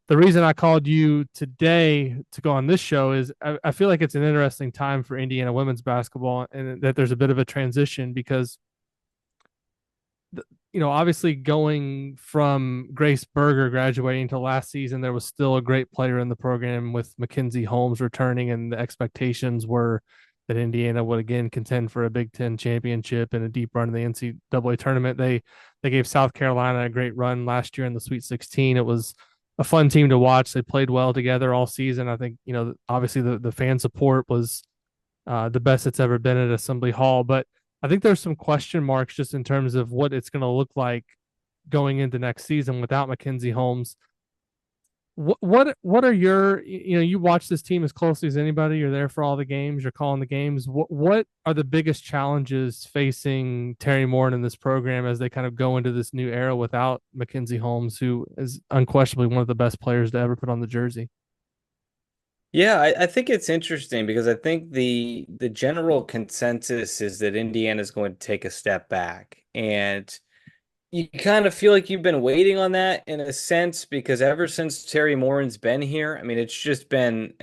the reason I called you today to go on this show is I feel like it's an interesting time for Indiana women's basketball, and that there's a bit of a transition because obviously going from Grace Berger graduating to last season, there was still a great player in the program with Mackenzie Holmes returning, and the expectations were that Indiana would again contend for a Big Ten championship and a deep run in the NCAA tournament. They gave South Carolina a great run last year in the Sweet 16. It was a fun team to watch. They played well together all season. I think obviously the fan support was the best it's ever been at Assembly Hall. But I think there's some question marks just in terms of what it's going to look like going into next season without Mackenzie Holmes. What are your you watch this team as closely as anybody. You're there for all the games. You're calling the games. What are the biggest challenges facing Terry Moore in this program as they kind of go into this new era without Mackenzie Holmes, who is unquestionably one of the best players to ever put on the jersey? Yeah, I think it's interesting because I think the general consensus is that Indiana is going to take a step back. And you kind of feel like you've been waiting on that in a sense because ever since Terry Morin's been here, I mean, it's just been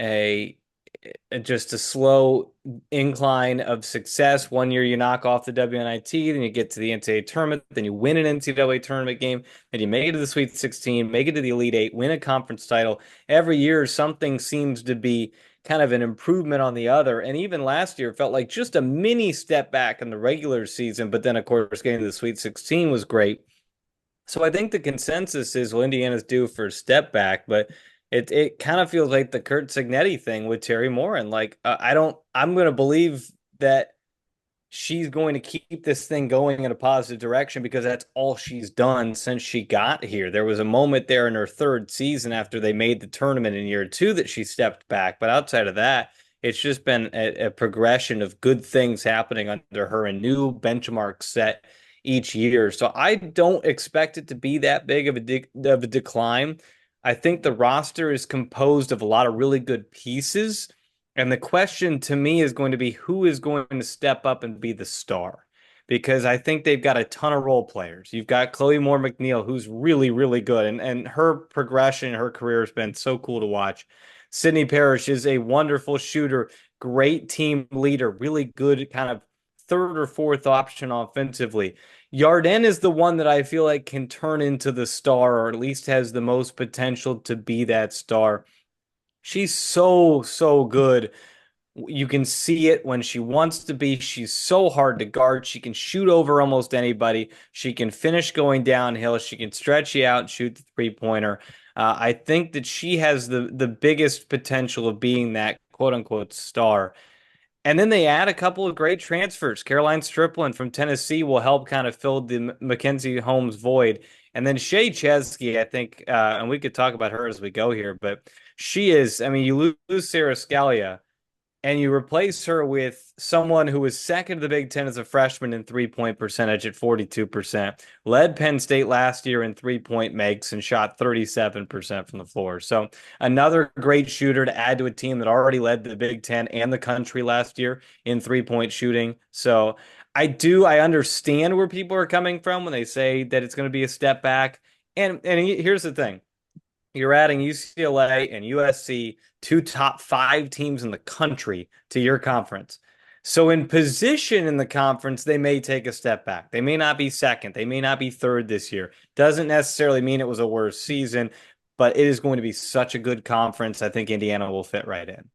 just a slow incline of success. One year you knock off the WNIT, then you get to the NCAA tournament, then you win an NCAA tournament game, then you make it to the Sweet 16, make it to the Elite Eight, win a conference title. Every year something seems to be kind of an improvement on the other. And even last year felt like just a mini step back in the regular season, but then of course getting to the Sweet 16 was great. So I think the consensus is, well, Indiana's due for a step back, but it kind of feels like the Kurt Signetti thing with Terry Moore. And like, I'm going to believe that she's going to keep this thing going in a positive direction because that's all she's done since she got here. There was a moment there in her third season after they made the tournament in year two that she stepped back. But outside of that, it's just been a progression of good things happening under her and new benchmarks set each year. So I don't expect it to be that big of a decline. I think the roster is composed of a lot of really good pieces. And the question to me is going to be who is going to step up and be the star? Because I think they've got a ton of role players. You've got Chloe Moore McNeil, who's really, really good. And her progression, her career has been so cool to watch. Sydney Parrish is a wonderful shooter, great team leader, really good kind of third or fourth option offensively. Yarden is the one that I feel like can turn into the star, or at least has the most potential to be that star. She's so, so good. You can see it when she wants to be. She's so hard to guard. She can shoot over almost anybody. She can finish going downhill. She can stretch you out and shoot the three-pointer. I think that she has the biggest potential of being that quote unquote star. And then they add a couple of great transfers. Caroline Strickland from Tennessee will help kind of fill the Mackenzie Holmes void. And then Shea Chesky, I think, and we could talk about her as we go here, but she is, I mean, you lose Sarah Scalia and you replace her with someone who was second to the Big Ten as a freshman in 3-point percentage at 42%, led Penn State last year in 3-point makes and shot 37% from the floor. So another great shooter to add to a team that already led the Big Ten and the country last year in 3-point shooting. So I understand where people are coming from when they say that it's going to be a step back. And here's the thing. You're adding UCLA and USC, two top five teams in the country, to your conference. So, in position in the conference, they may take a step back. They may not be second. They may not be third this year. Doesn't necessarily mean it was a worse season, but it is going to be such a good conference. I think Indiana will fit right in.